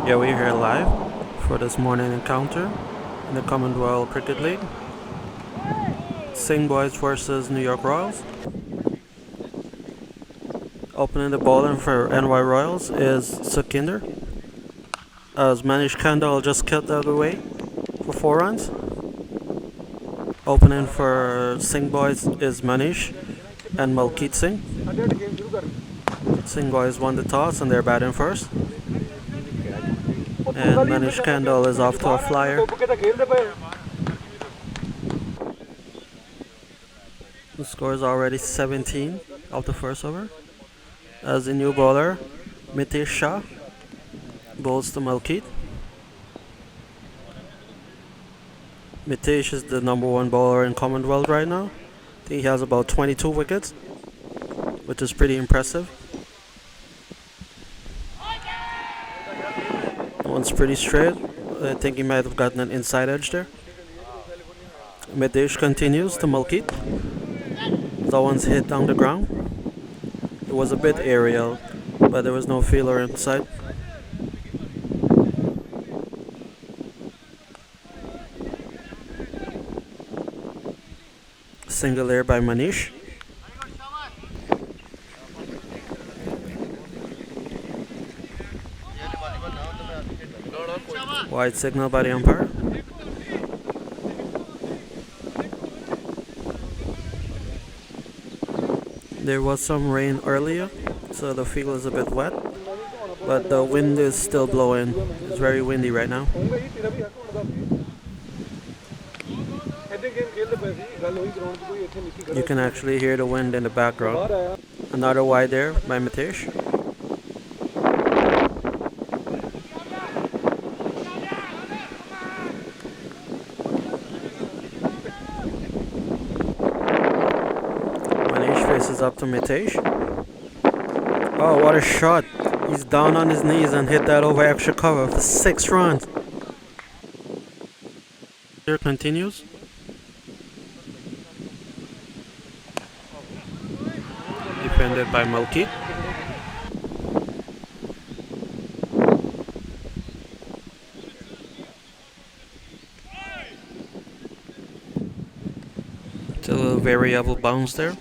Yeah, we're here live for this morning encounter in the Commonwealth Cricket League. Singh boys versus New York Royals. Opening the bowling for NY Royals is Sukhinder, as Manish Kandal just cut out of the way for 4 runs. Opening for Singh boys is Manish and Malkeet Singh. Singh boys won the toss and they're batting first. And Manish Kandal is off to a flyer. The score is already 17 of the first over. As the new bowler, Mitesh Shah, bowls to Malkeet. Mitesh is the #1 bowler in Commonwealth right now. I think he has about 22 wickets, which is pretty impressive. That one's pretty straight. I think he might have gotten an inside edge there. Mitesh continues to Malkeet. That one's hit on the ground. It was a bit aerial, but there was no feeler inside. Single there by Manish. Wide signal by the umpire. There was some rain earlier, so the field is a bit wet, but the wind is still blowing. It's very windy right now. You can actually hear the wind in the background. Another wide there by Mitesh. Manish faces up to Mitesh. Oh, what a shot. He's down on his knees and hit that over extra cover for 6 runs. Here continues. Defended by Malkeet. Still a variable bounce there.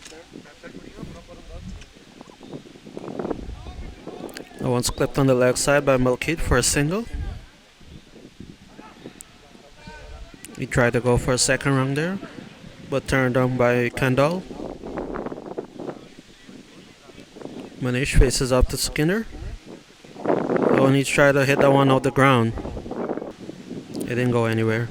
That one's clipped on the leg side by Malkeet for a single. He tried to go for a second run there, but turned down by Kandal. Manish faces up to Sukhinder. Oh, and he tried to hit that one off the ground. It didn't go anywhere.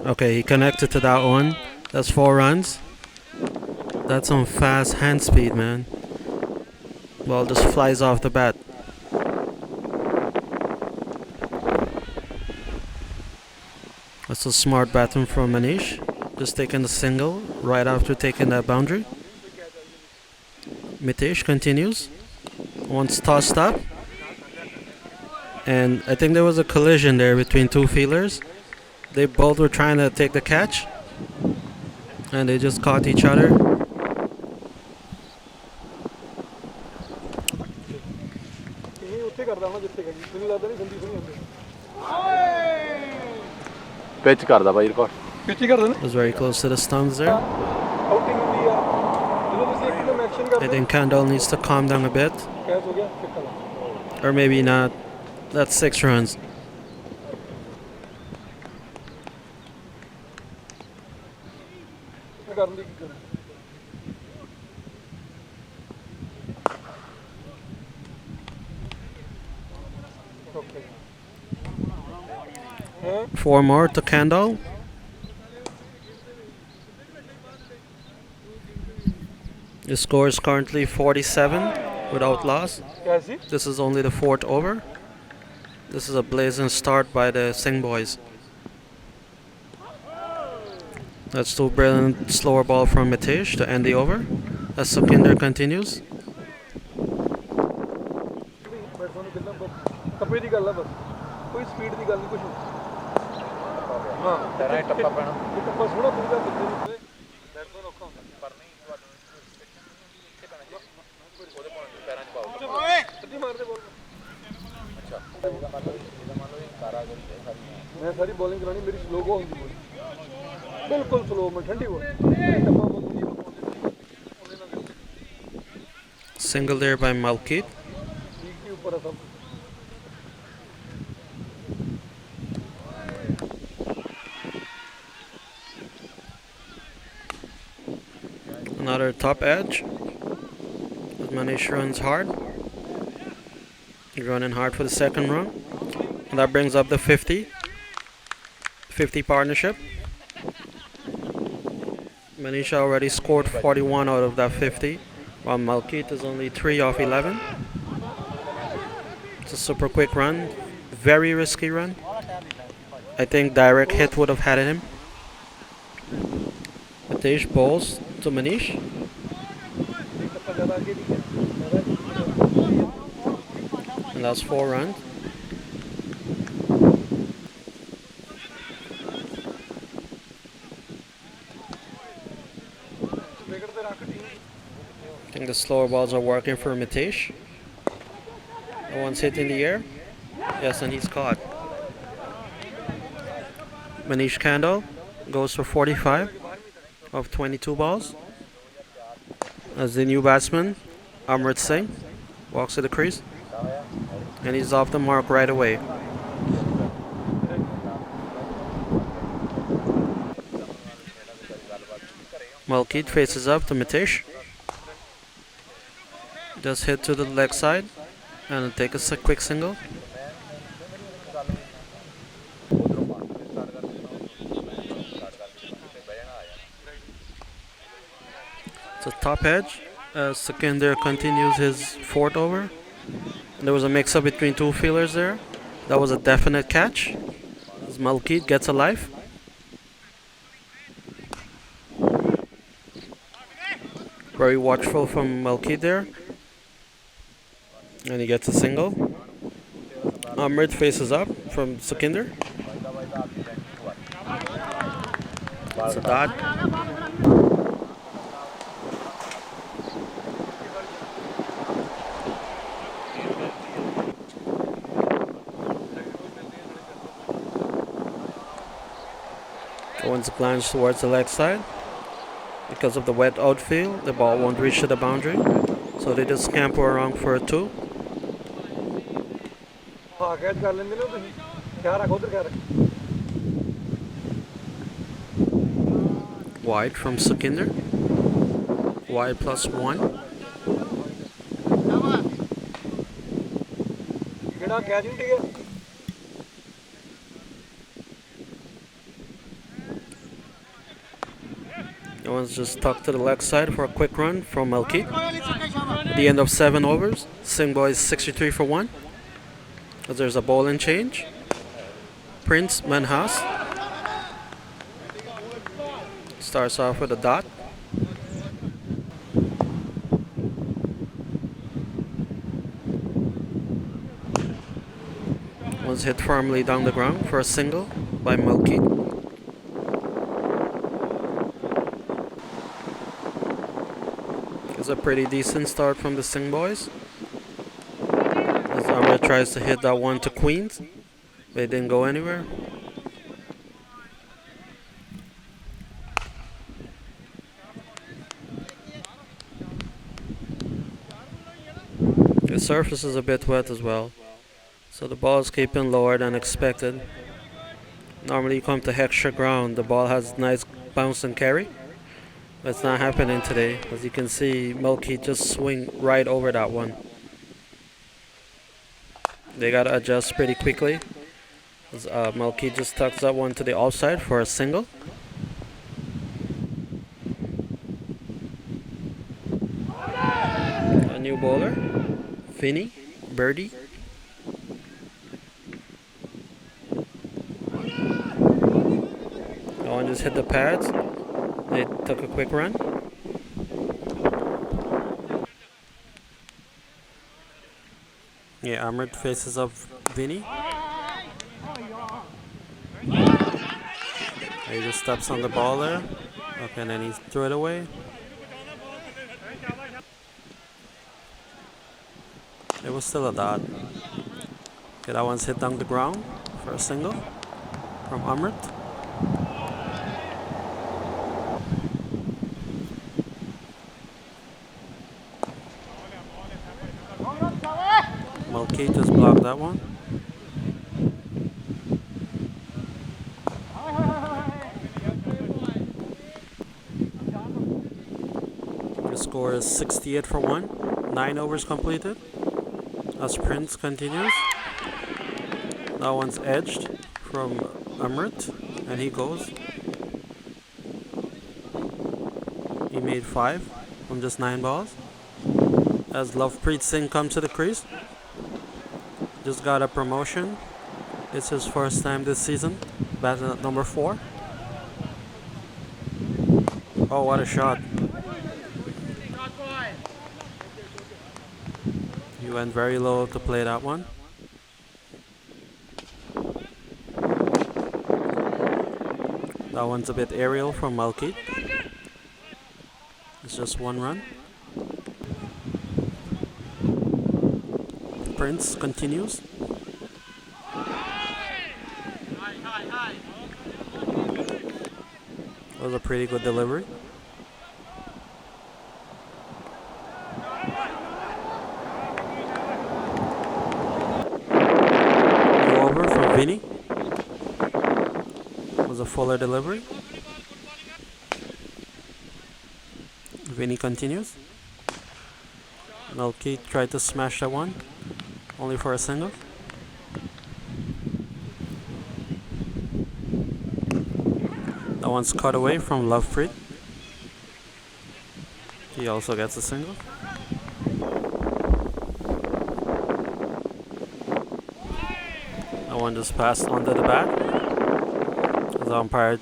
Okay, he connected to that one. That's 4 runs. That's some fast hand speed, man. Ball just flies off the bat. That's a smart batting from Manish. Just taking the single right after taking that boundary. Mitesh continues. Once tossed up. And I think there was a collision there between 2 fielders. They both were trying to take the catch. And they just caught each other. Pitch karda bhai record. Was very close to the stumps there. I think Kandal needs to calm down a bit. Or maybe not. That's 6 runs. Four more to Kandal. The score is currently 47 without loss. This is only the 4th over. This is a blazing start by the Singh boys. That's 2 brilliant slower ball from Mitesh to end the over. As Sukhinder continues. मैं सारी bowling करानी मेरी slow को होंगी बिल्कुल slow में ठंडी हो Single there by Malkit. के ऊपर है सब Another top edge. Manish runs hard. He's running hard for the second run. And that brings up the 50. 50 partnership. Manish already scored 41 out of that 50, while Malkit is only 3 off 11. It's a super quick run. Very risky run. I think direct hit would have had him. Mitesh bowls to Manish. And that's 4 runs. I think the slower balls are working for Mitesh. The one's hit in the air. Yes, and he's caught. Manish Kandal goes for 45 of 22 balls. As the new batsman, Amrit Singh, walks to the crease. And he's off the mark right away. Malkit faces up to Mitesh. Just hit to the leg side and take a quick single. It's a top edge. Sikander continues his 4th over. There was a mix-up between 2 fielders there. That was a definite catch. As Malkit gets a life. Very watchful from Malkit there. And he gets a single. Amrit faces up from Sikander. It's a dot. Owens plunge towards the leg side. Because of the wet outfield, the ball won't reach to the boundary. So they just scamper around for a 2. Wide from Sikander. Wide +1. Owens just tucked to the leg side for a quick run from Malkit. At the end of 7 overs, Singh boys 63 for 1. As there's a bowling change. Prince Manhas starts off with a dot. Was hit firmly down the ground for a single by Malkit. It's a pretty decent start from the Singh boys. As Amrit tries to hit that one to Queens, but it didn't go anywhere. The surface is a bit wet as well, so the ball is keeping lower than expected. Normally you come to Hecksher ground, the ball has nice bounce and carry. But it's not happening today. As you can see, Malkit just swing right over that one. They gotta adjust pretty quickly. As Malkit just tucks that one to the offside for a single. A new bowler, Vinny, birdie. That one just hit the pads. They took a quick run. Yeah, Amrit faces up Vinny. He just steps on the ball there. Okay, and then he threw it away. It was still a dot. Okay, that one's hit down the ground for a single. from Amrit. Malkate just blocked that one. The score is 68 for 1. 9 overs completed. As Prince continues. That one's edged from Amrit, and he goes. He made 5 from just 9 balls. As Lovepreet Singh comes to the crease. Just got a promotion. It's his first time this season, batting at number 4. Oh, what a shot. He went very low to play that one. That one's a bit aerial from Malkate. It's just 1 run. Prince continues. Was a pretty good delivery. Over from Vinny. Was a fuller delivery. Vinny continues. Malkate tried to smash that one, only for a single. That one's cut away from Lovepreet. He also gets a single. That one just passed onto the bat. The umpire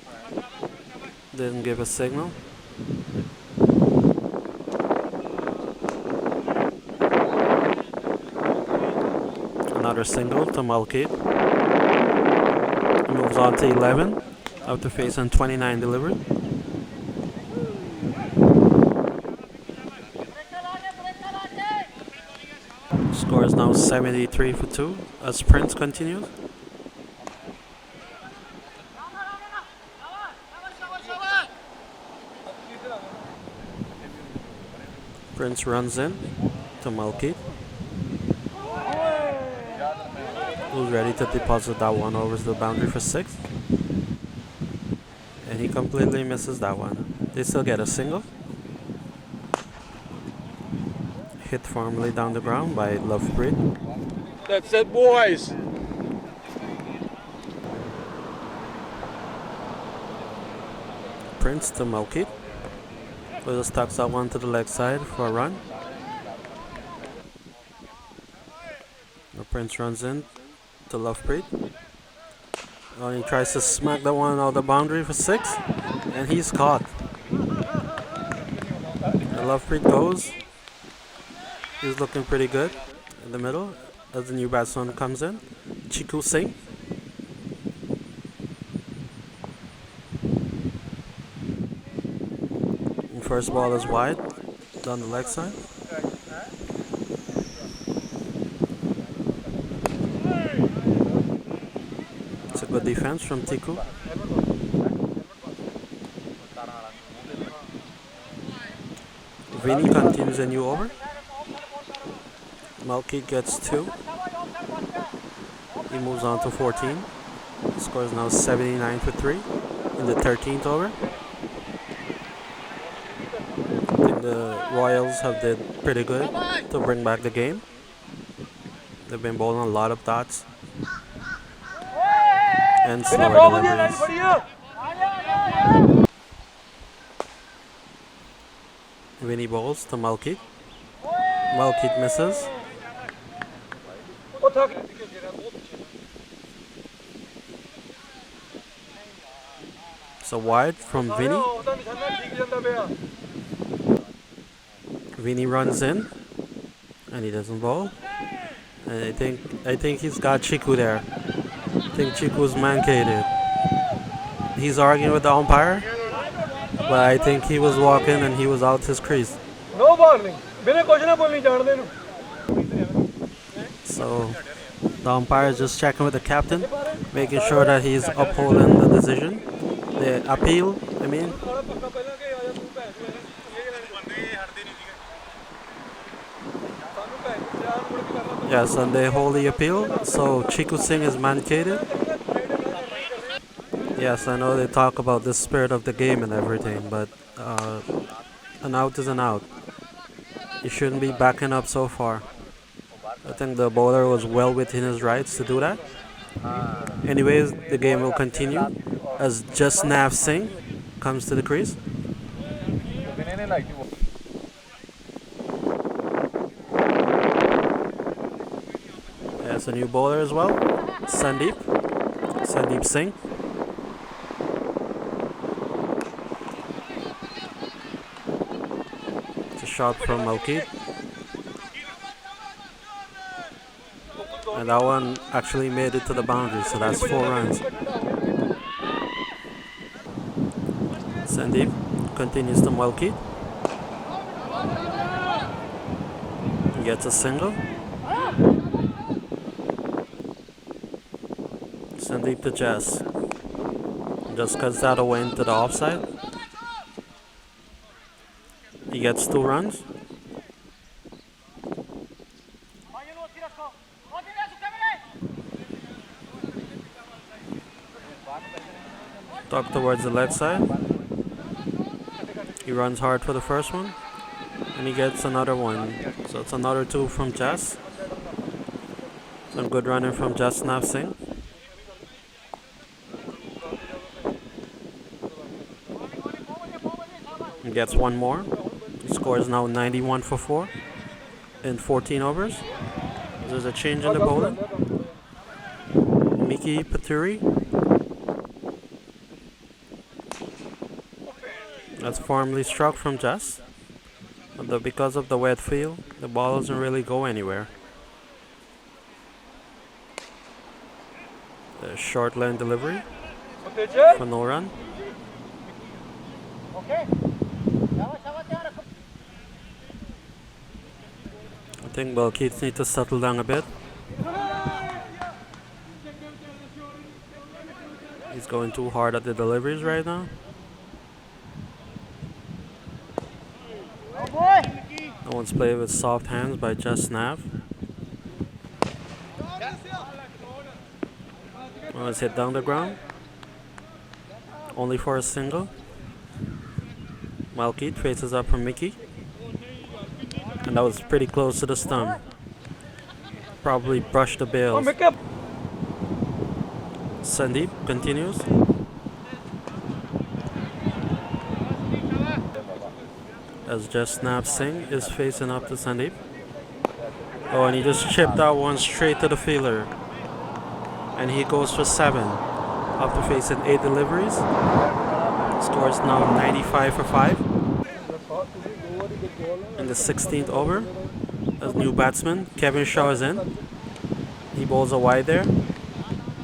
didn't give a signal. Another single to Malkate. Moves on to 11. Out to face on 29 delivered. Score is now 73 for 2 as Prince continues. Prince runs in to Malkate, who's ready to deposit that one over the boundary for 6. And he completely misses that one. They still get a single. Hit firmly down the ground by Lovepreet. That's it, boys. Prince to Malkate. Just tucks that one to the leg side for a run. The Prince runs in to Lovepreet. And he tries to smack that one out the boundary for 6, and he's caught. And Lovepreet goes. He's looking pretty good in the middle as the new batsman comes in. Chiku Singh. And first ball is wide down the leg side. Good defense from Tiku. Vinny continues a new over. Malkate gets 2. He moves on to 14. The score is now 79 for 3 in the 13th over. I think the Royals have did pretty good to bring back the game. They've been bowling a lot of dots and slower deliveries. Vinny bowls to Malkate. Malkate misses. So wide from Vinny. Vinny runs in and he doesn't bowl. And I think he's got Chiku there. I think Chiku's mancated. He's arguing with the umpire, but I think he was walking and he was out his crease. No bowling. So the umpire is just checking with the captain making sure that he's upholding the decision, the appeal. I mean, yes, and they hold the appeal. So Chiku Singh is mandated. Yes, I know they talk about the spirit of the game and everything, but an out is an out. You shouldn't be backing up so far. I think the bowler was well within his rights to do that. Anyways, the game will continue as Jasnav Singh comes to the crease. There's a new bowler as well, Sandeep Singh. It's a shot from Malkit. And that one actually made it to the boundary, so that's 4 runs. Sandeep continues to Malkit. He gets a single. Sandeep to Jess. Just cuts that away into the offside. He gets 2 runs. Tuck towards the leg side. He runs hard for the first one. And he gets another one. So it's another 2 from Jess. Some good running from Jasnav Singh. He gets 1 more. The score is now 91 for 4 in 14 overs. There's a change in the bowling. Miki Paturi. That's firmly struck from Jess. But because of the wet field, the ball doesn't really go anywhere. A short line delivery for no run. I think Balkeets need to settle down a bit. He's going too hard at the deliveries right now. No one's played with soft hands by Jasnav. Oh, it's hit down the ground. Only for a single. Malkit faces up from Mickey. And that was pretty close to the stump. Probably brushed the bails. Sandeep continues. As Jasnav Singh is facing up to Sandeep. Oh, and he just chipped that one straight to the fielder. And he goes for 7. After facing 8 deliveries. Score is now 95 for 5. In the 16th over. As new batsman, Kevin Shaw is in. He bowls a wide there.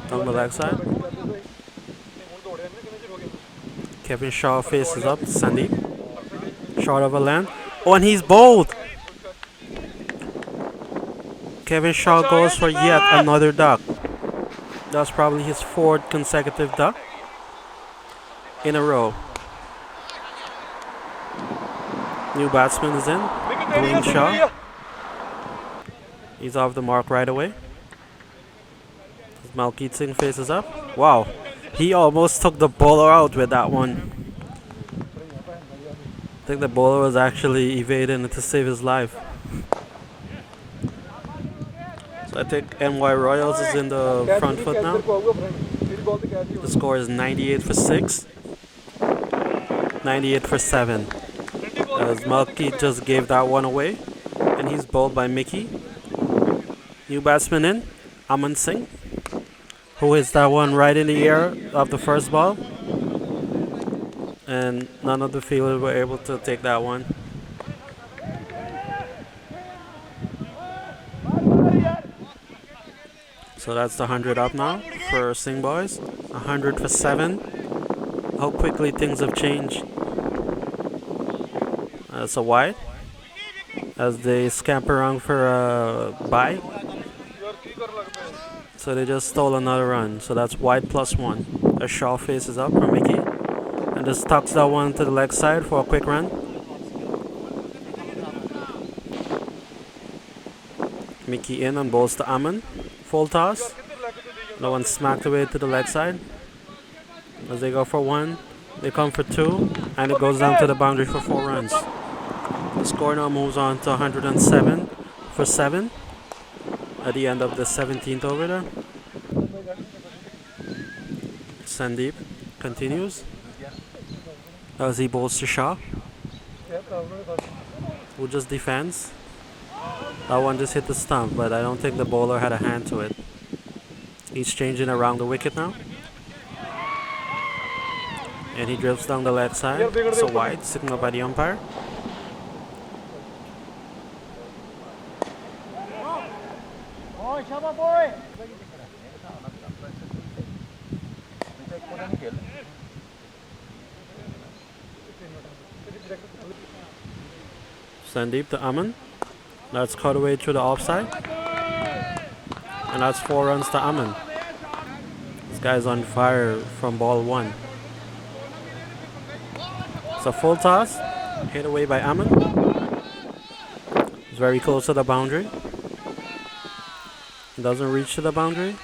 Down the leg side. Kevin Shaw faces up to Sandeep. Short of a land. Oh, and he's bowled. Kevin Shaw goes for yet another duck. That's probably his 4th consecutive duck in a row. New batsman is in. Dwayne Shaw. He's off the mark right away. Malkit Singh faces up. Wow. He almost took the bowler out with that one. I think the bowler was actually evading to save his life. So I think NY Royals is in the front foot now. The score is 98 for 6. 98 for 7. As Malkit just gave that one away. And he's bowled by Mickey. New batsman in. Aman Singh. Who hits that one right in the air of the first ball. And none of the fielders were able to take that one. So that's the 100 up now for Singh boys. 100 for 7. How quickly things have changed. That's a wide. As they scamper around for a bye. So they just stole another run. So that's wide +1. A Shaw faces up for Mickey. And just tucks that one to the leg side for a quick run. Mickey in on balls to Ammon. Full toss. No one smacked away to the leg side. As they go for 1, they come for 2, and it goes down to the boundary for 4 runs. The score now moves on to 107 for 7 at the end of the 17th over there. Sandeep continues as he bowls to Shah, who just defends. That one just hit the stump, but I don't think the bowler had a hand to it. He's changing around the wicket now. And he drifts down the left side. So wide, signaled by the umpire. Sandeep to Aman. That's cut away through the offside. And that's 4 runs to Aman. This guy's on fire from ball 1. It's a full toss. Hit away by Aman. It's very close to the boundary. Doesn't reach to the boundary.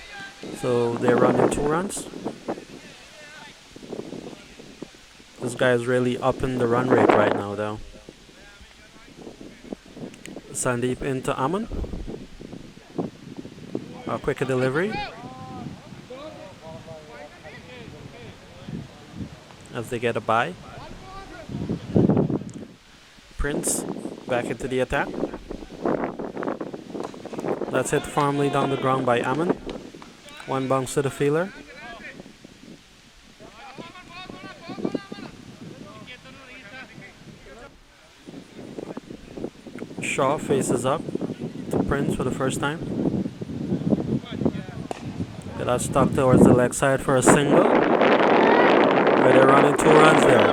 So they're running 2 runs. This guy is really upping the run rate right now though. Sandeep into Aman. A quicker delivery. As they get a bye. Prince back into the attack. That's hit firmly down the ground by Aman. 1 bounce to the fielder. Shaw faces up to Prince for the first time. Okay, that's stuck towards the leg side for a single. Where they're running 2 runs there.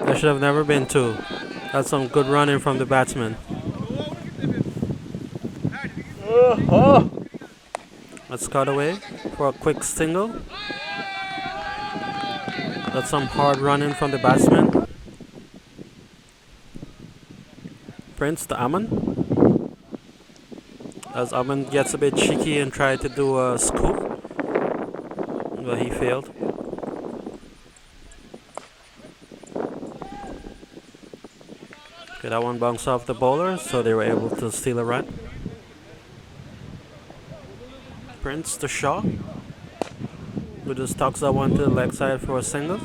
There should have never been 2. That's some good running from the batsman. Let's cut away for a quick single. That's some hard running from the batsman. Prince to Aman. As Aman gets a bit cheeky and tried to do a scoop, but he failed. Okay, that one bounced off the bowler, so they were able to steal a run. Prince to Shaw, who just tucks that one to the leg side for a single.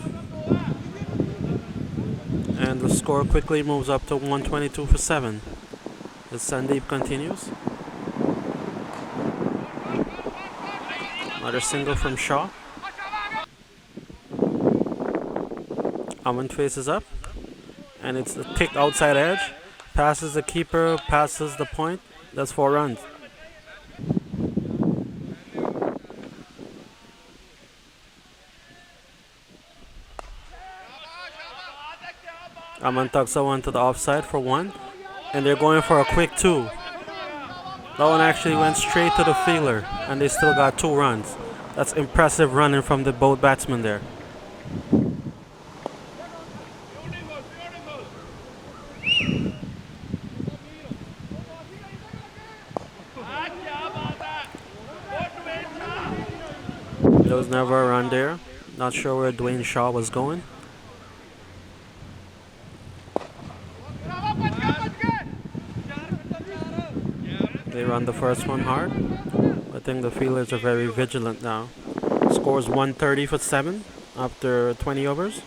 And the score quickly moves up to 122 for 7. As Sandeep continues. Another single from Shaw. Aman faces up. And it's a kick outside edge. Passes the keeper, passes the point. That's 4 runs. Aman tucks that one to the offside for 1. And they're going for a quick 2. That one actually went straight to the fielder. And they still got 2 runs. That's impressive running from the both batsmen there. There was never a run there. Not sure where Dwayne Shaw was going. They run the first one hard. I think the fielders are very vigilant now. Scores 130 for 7 after 20 overs.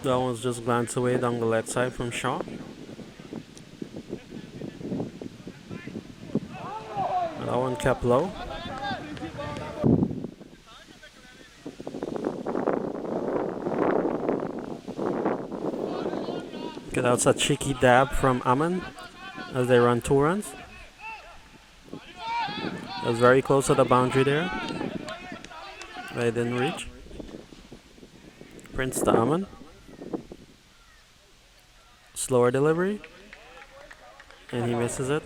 That one's just glanced away down the left side from Shaw. And that one kept low. Okay, that's a cheeky dab from Aman as they run 2 runs. It was very close to the boundary there, but it didn't reach. Prince to Aman. Slower delivery, and he misses it.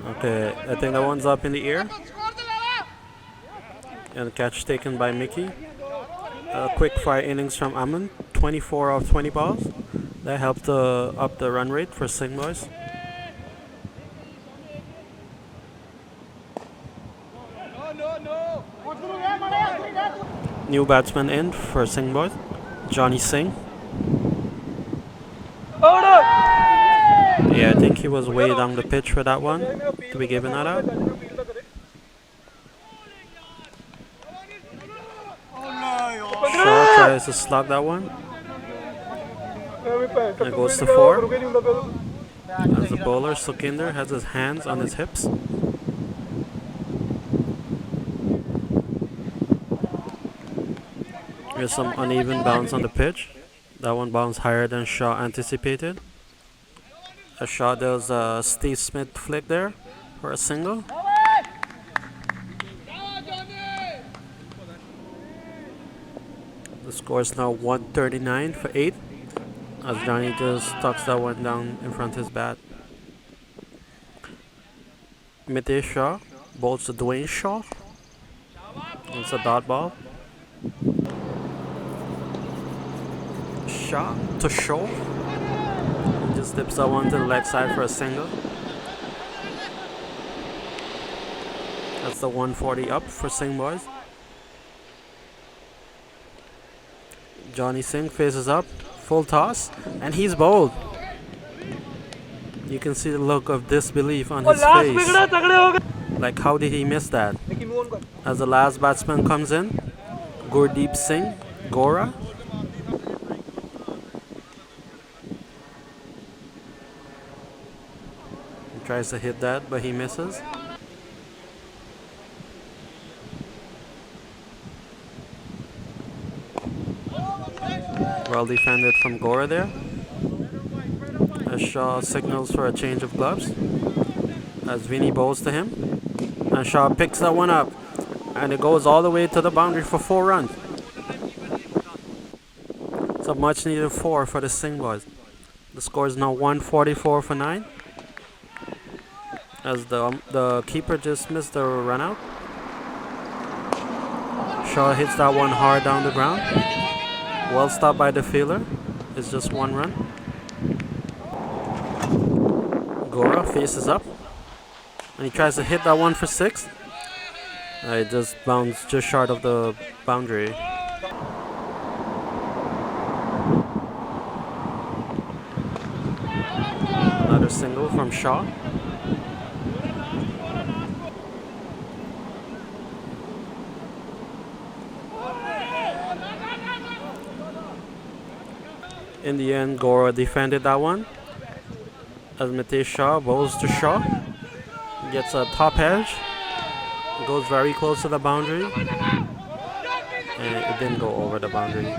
Okay, I think that one's up in the air. And the catch taken by Mickey. Quick fire innings from Aman, 24 of 20 balls. That helped up the run rate for Singh boys. New batsman in for Singh boys, Johnny Singh. Yeah, I think he was way down the pitch for that one to be giving that out. Shaw tries to slug that one. And it goes to 4. As the bowler, Sukhinder, has his hands on his hips. There's some uneven bounce on the pitch. That one bounced higher than Shaw anticipated. A Shaw does a Steve Smith flick there for a single. The score is now 139 for 8. As Johnny just tucks that one down in front of his bat. Mitesh Shaw bowls to Dwayne Shaw. It's a dot ball. Shaw to Shaw. He just dips that one to the leg side for a single. That's the 140 up for Singh boys. Johnny Singh faces up, full toss, and he's bowled. You can see the look of disbelief on his face. Like, how did he miss that? As the last batsman comes in, Gurdeep Singh, Gora. He tries to hit that, but he misses. Well defended from Gora there. As Shaw signals for a change of gloves. As Vinny bowls to him. And Shaw picks that one up. And it goes all the way to the boundary for 4 runs. It's a much needed 4 for the Singh boys. The score is now 144 for 9. As the keeper just missed the run out. Shaw hits that one hard down the ground. Well stopped by the fielder. It's just 1 run. Gora faces up. And he tries to hit that one for 6. It just bounced just short of the boundary. Another single from Shaw. In the end, Gora defended that one. As Mitesh Shaw bowls to Shaw. Gets a top edge. Goes very close to the boundary. And it didn't go over the boundary.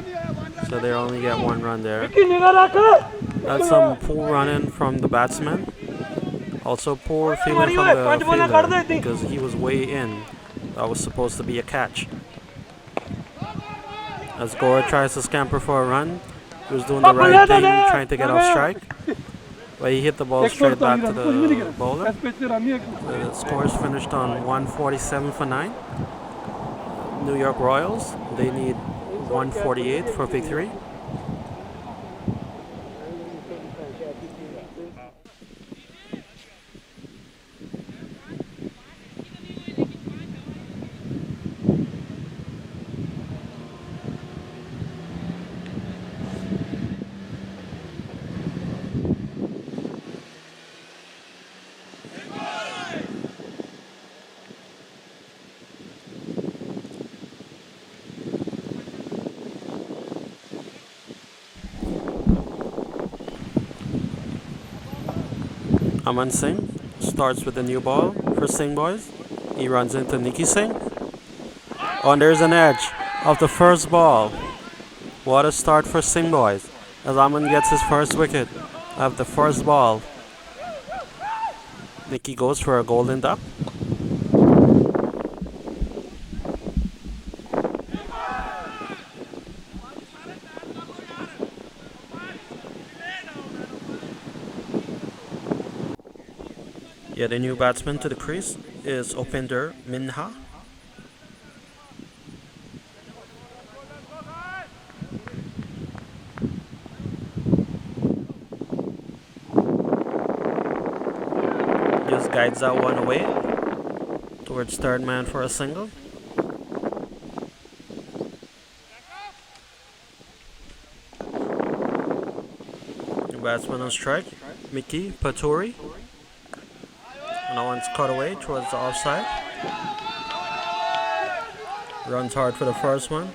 So they only get 1 run there. That's some poor running from the batsman. Also poor fielding from the fielder because he was way in. That was supposed to be a catch. As Gora tries to scamper for a run. He was doing the right thing, trying to get off strike. But he hit the ball straight back to the bowler. The score is finished on 147 for 9. New York Royals, they need 148 for victory. Aman Singh starts with the new ball for Singh boys. He runs into Nikki Singh. Oh, and there's an edge of the first ball. What a start for Singh boys as Aman gets his first wicket of the first ball. Mickey goes for a golden duck. Yeah, the new batsman to the crease is Upinder Minha. Just guides that one away towards third man for a single. New batsman on strike, Mickey Paturi. And that one's cut away towards the offside. Runs hard for the first one.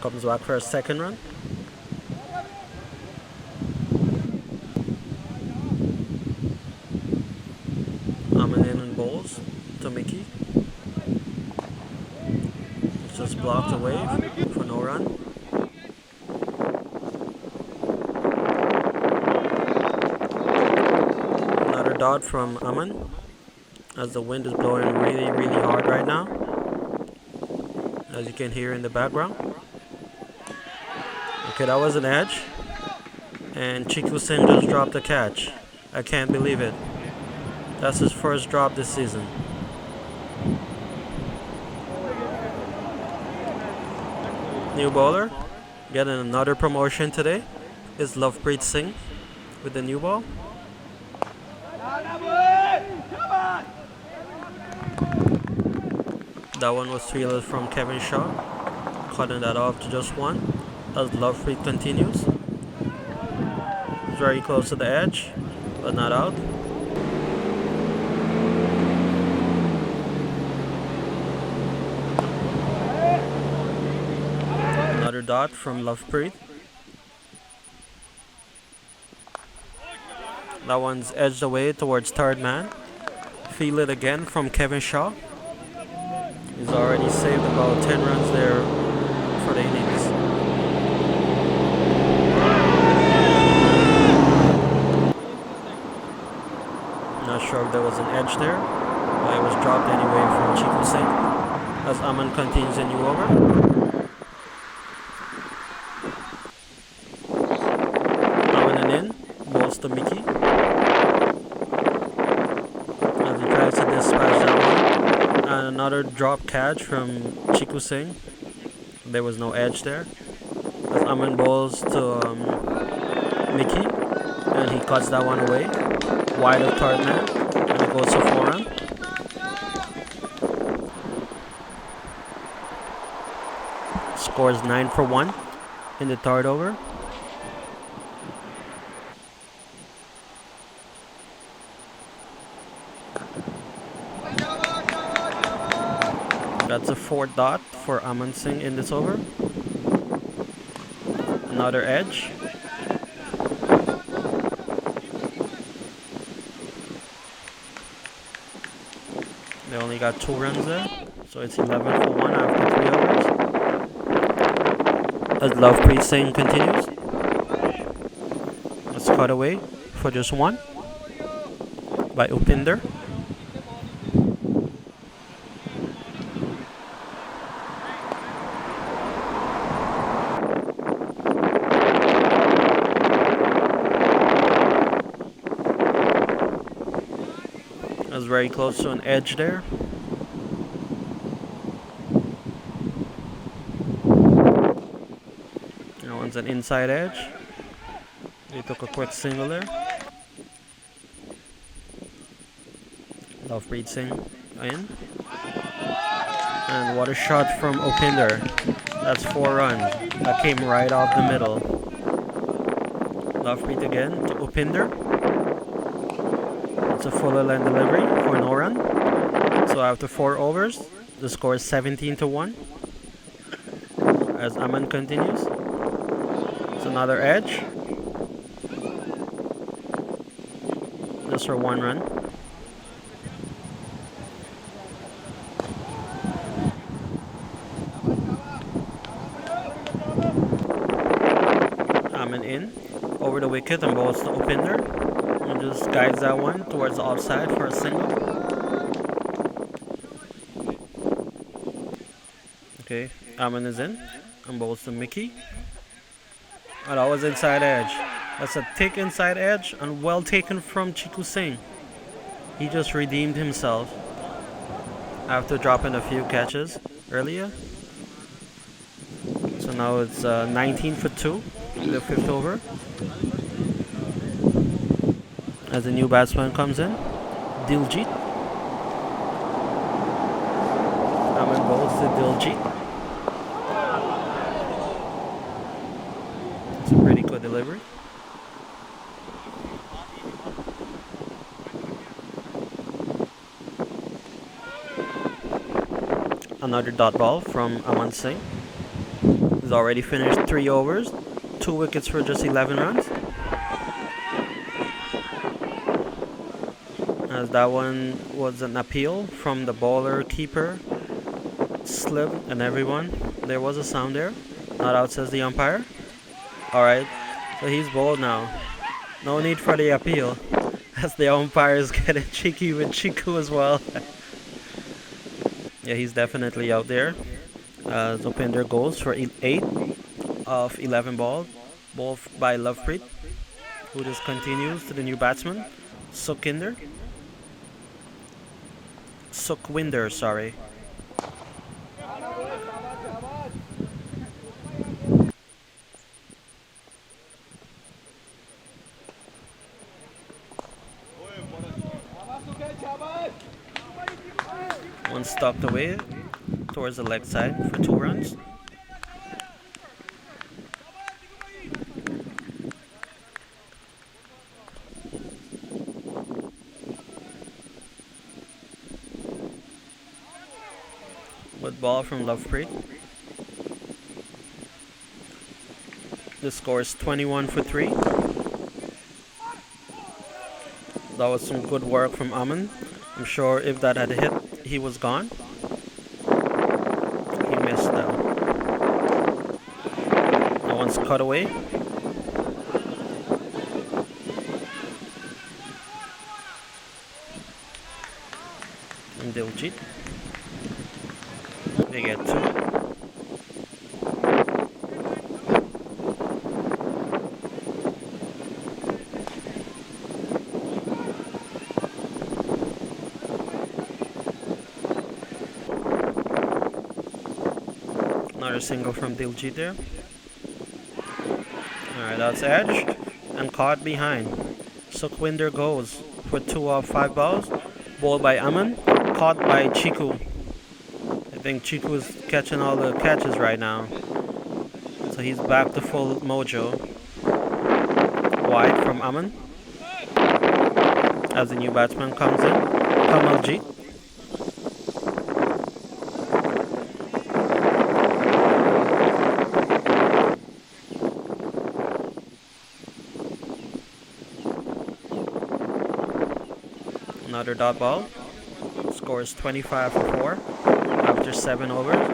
Comes back for a second run. Aman in and bowls to Mickey. It's just blocked away for no run. Another dot from Aman, as the wind is blowing really, really hard right now, as you can hear in the background. Okay, that was an edge, and Chiku Singh just dropped a catch. I can't believe it. That's his first drop this season. New bowler, getting another promotion today, is Lovepreet Singh with the new ball. That one was fielded from Kevin Shaw, cutting that off to just one as Lovepreet continues. Very close to the edge, but not out. Another dot from Lovepreet. That one's edged away towards third man. Fielded again from Kevin Shaw. He's already saved about 10 runs there for the innings. Not sure if there was an edge there, but it was dropped anyway from Chiku Singh as Aman continues a new over. Aman in, balls to Mickey as he tries to dispatch that one. And another drop catch from Chiku Singh. There was no edge there. As Aman bowls to Mickey, and he cuts that one away, wide of third man, and it goes to 4 run. Scores 9 for 1 in the third over. That's a 4th dot for Aman Singh in this over. Another edge. They only got 2 runs there, so it's 11 for 1 after 3 overs. As Lovepreet Singh continues. It's cut away for just 1 by Upinder. Very close to an edge there. That one's an inside edge. They took a quick single there. Lovepreet Singh in. And what a shot from Upinder. That's 4 runs. That came right off the middle. Lovepreet again to Upinder. It's a fuller line delivery for no run. So after 4 overs, the score is 17 to 1. As Aman continues. It's another edge. Just for 1 run. Aman in. Over the wicket and balls to Upinder. And just guides that one towards the offside for a single. Okay, Aman is in. And bowls to Mickey. Oh, that was inside edge. That's a thick inside edge and well taken from Chiku Singh. He just redeemed himself after dropping a few catches earlier. So now it's 19 for 2, the 5th over. As a new batsman comes in, Diljit. Aman bowls to Diljit. It's a pretty good delivery. Another dot ball from Aman Singh. He's already finished 3 overs, 2 wickets for just 11 runs. As that one was an appeal from the bowler, keeper, slip, and everyone. There was a sound there. Not out, says the umpire. Alright, so he's bowled now. No need for the appeal, as the umpire is getting cheeky with Chiku as well. Yeah, he's definitely out there. Zopinder goes for 8 of 11 balls, bowled by Lovepreet, who just continues to the new batsman, Sukhwinder, sorry. One stopped away towards the leg side for 2 runs. With ball from Lovepreet. The score is 21 for 3. That was some good work from Aman. I'm sure if that had hit, he was gone. He missed though. That one's cut away. And Diljit. They get 2. Another single from Diljit there. Alright, that's edged and caught behind. Sukhwinder goes for 2 of 5 balls. Bowled by Aman, caught by Chiku. I think Chiku is catching all the catches right now. So he's back to full mojo. Wide from Aman. As the new batsman comes in, Kamaljit. Another dot ball. Scores 25 for 4 after 7 overs.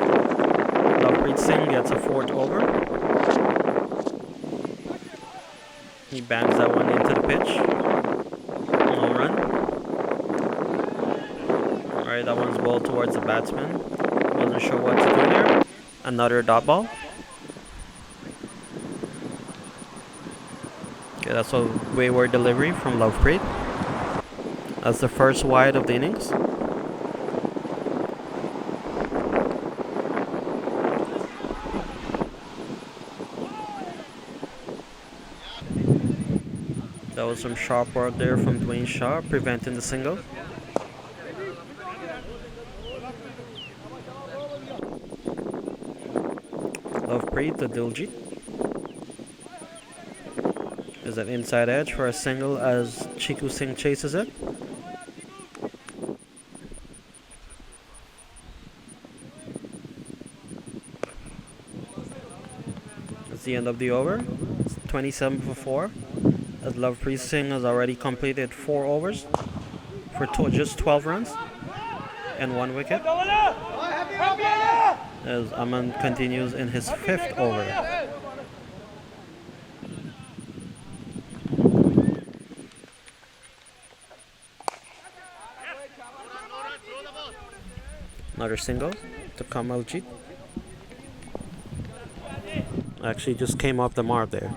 Lovepreet Singh gets a 4th over. He bangs that one into the pitch. No run. Alright, that one's bowled towards the batsman. Wasn't sure what to do there. Another dot ball. Okay, that's a wayward delivery from Lovepreet. That's the first wide of the innings. That was some sharp work there from Dwayne Shaw, preventing the single. Lovepreet to Diljit. Is an inside edge for a single as Chiku Singh chases it. That's the end of the over. It's 27 for 4. As Lovepreet Singh has already completed 4 overs for just 12 runs and 1 wicket. As Aman continues in his 5th over. Another single to Kamaljit. Actually just came off the mark there.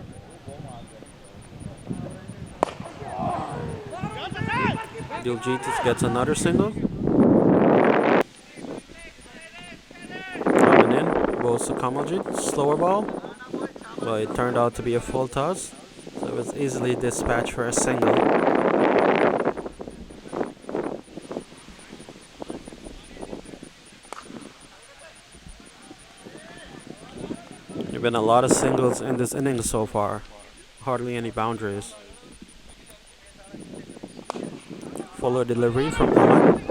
Diljit just gets another single. Coming in, goes to Kamaljit. Slower ball. Well, it turned out to be a full toss. So it was easily dispatched for a single. There have been a lot of singles in this inning so far. Hardly any boundaries. Fuller delivery from Aman.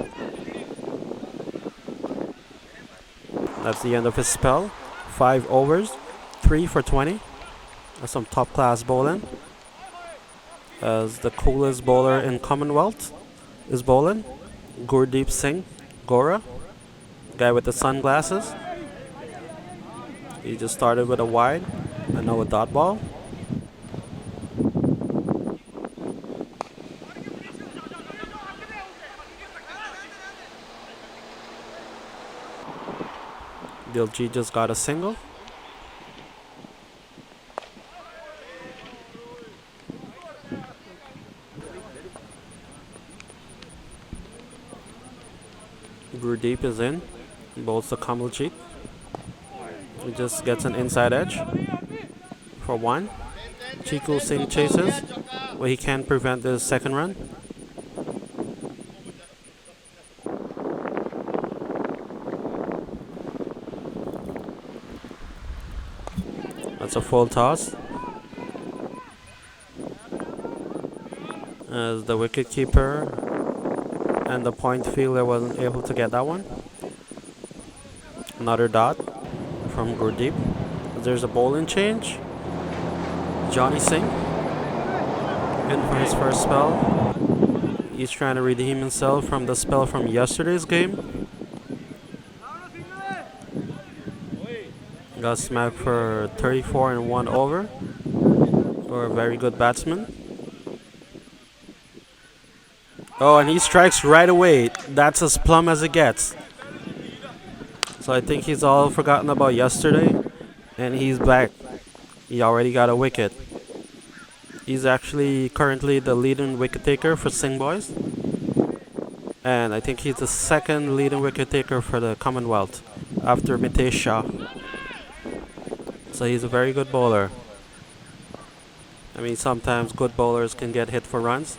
That's the end of his spell. 5 overs, 3 for 20. That's some top class bowling. As the coolest bowler in Commonwealth is bowling. Gurdeep Singh, Gora. Guy with the sunglasses. He just started with a wide and now a dot ball. Diljit just got a single. Gurdeep is in. Bowls to Kamaljit. He just gets an inside edge for 1. Chiku Singh chases, but he can't prevent the second run. That's a full toss. As the wicketkeeper and the point fielder wasn't able to get that one. Another dot from Gurdeep. There's a bowling change. Johnny Singh in for his first spell. He's trying to redeem himself from the spell from yesterday's game. Got smacked for 34 in 1 over. Or a very good batsman. Oh, and he strikes right away. That's as plumb as it gets. So I think he's all forgotten about yesterday. And he's back. He already got a wicket. He's actually currently the leading wicket taker for Singh boys. And I think he's the second leading wicket taker for the Commonwealth after Mitesh Shah. So he's a very good bowler. I mean, sometimes good bowlers can get hit for runs.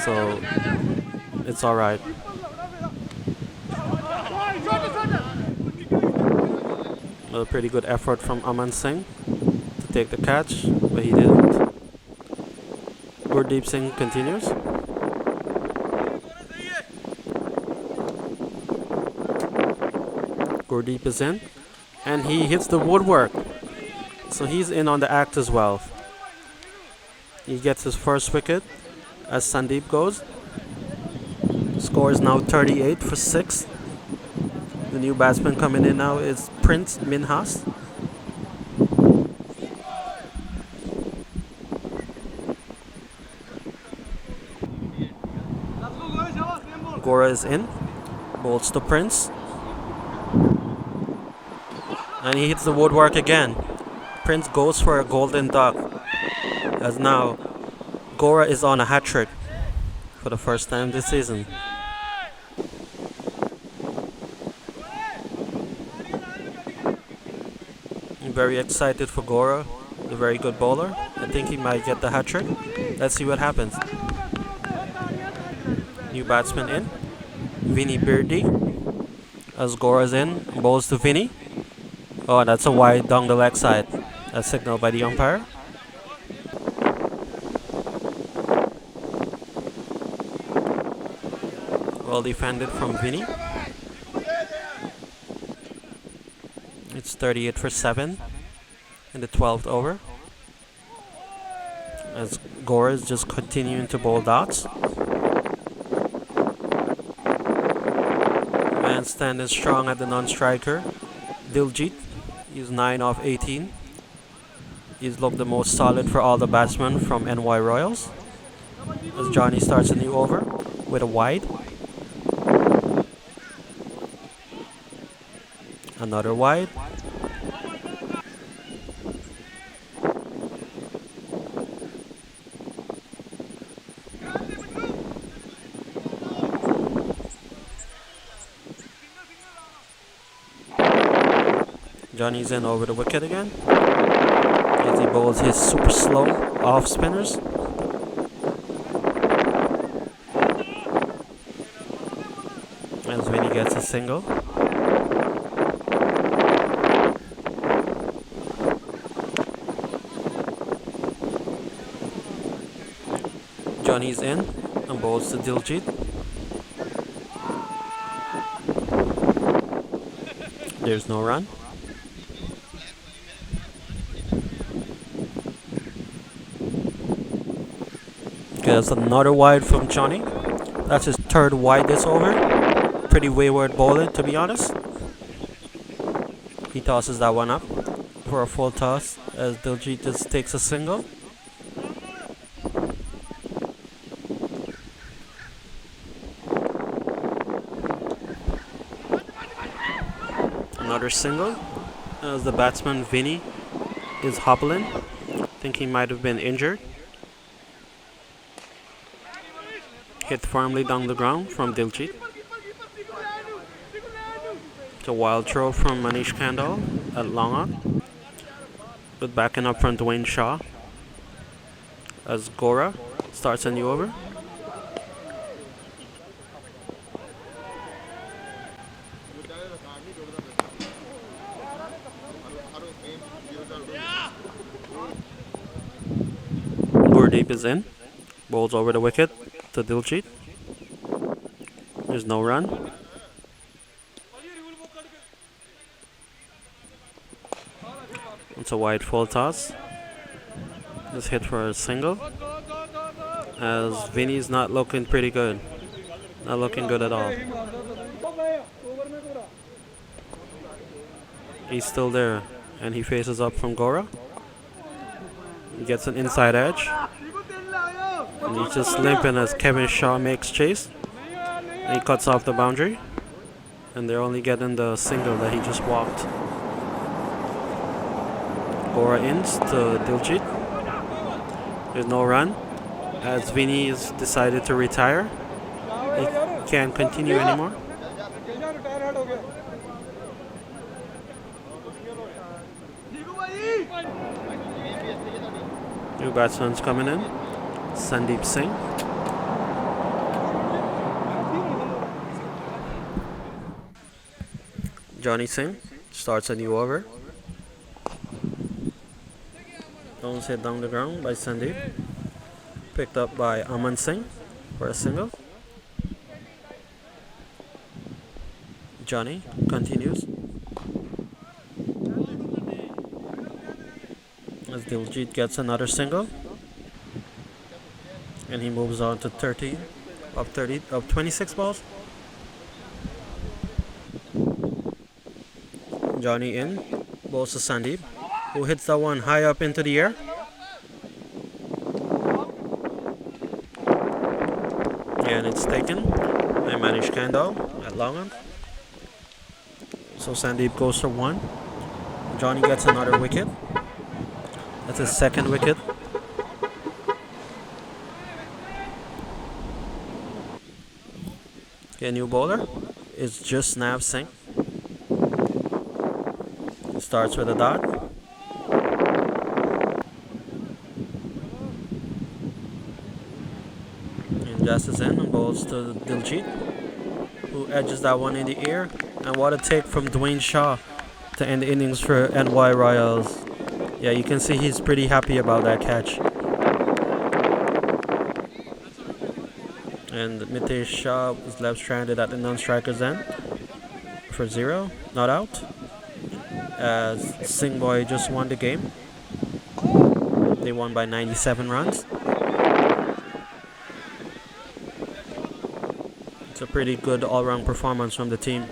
So it's alright. A pretty good effort from Aman Singh to take the catch, but he didn't. Gurdeep Singh continues. Gurdeep is in, and he hits the woodwork. So he's in on the act as well. He gets his first wicket as Sandeep goes. Score is now 38 for 6. The new batsman coming in now is Prince Minhas. Gora is in. Bowls to Prince. And he hits the woodwork again. Prince goes for a golden duck. As now Gora is on a hat-trick for the first time this season. I'm very excited for Gora, a very good bowler. I think he might get the hat-trick. Let's see what happens. New batsman in. Vinny Birdie. As Gora's in, bowls to Vinny. Oh, that's a wide down the leg side. That's signaled by the umpire. Well defended from Vinny. It's 38 for 7 in the 12th over. As Gora is just continuing to bowl dots. Man standing strong at the non-striker. Diljit. He's 9 off 18. He's looked the most solid for all the batsmen from NY Royals. As Johnny starts a new over with a wide. Another wide. Johnny's in over the wicket again as he bowls his super slow off spinners. As Vinny gets a single. Johnny's in and bowls to Diljit. There's no run. Okay, that's another wide from Johnny. That's his third wide this over. Pretty wayward bowling, to be honest. He tosses that one up for a full toss as Diljit just takes a single. Another single as the batsman Vinny is hobbling. I think he might have been injured. Hit firmly down the ground from Diljit. It's a wild throw from Manish Kandal at long on. Good backing up from Dwayne Shaw as Gora starts a new over. Gurdeep is in. Bowls over the wicket to Diljit. There's no run. It's a wide full toss. Just hit for a single. As Vinny's not looking pretty good. Not looking good at all. He's still there. And he faces up from Gora. He gets an inside edge. And he's just limping as Kevin Shaw makes chase. And he cuts off the boundary. And they're only getting the single that he just walked. Gora ins to Diljit. There's no run. As Vinny has decided to retire. He can't continue anymore. New batsman's coming in. Sandeep Singh. Johnny Singh starts a new over. Bounce hit down the ground by Sandeep. Picked up by Aman Singh for a single. Johnny continues. As Diljit gets another single. And he moves on to 30 of 26 balls. Johnny in, bowls to Sandeep, who hits that one high up into the air. And it's taken by Manish Kandal at long on. So Sandeep goes for one. Johnny gets another wicket. That's his second wicket. Okay, new bowler is just Nav Singh. Starts with a dot. And Jess is in and bowls to Diljit, who edges that one in the air. And what a take from Dwayne Shaw to end the innings for NY Royals. Yeah, you can see he's pretty happy about that catch. And Mitesh Shah was left stranded at the non-striker's end for 0, not out. As Singh Boy just won the game. They won by 97 runs. It's a pretty good all-round performance from the team.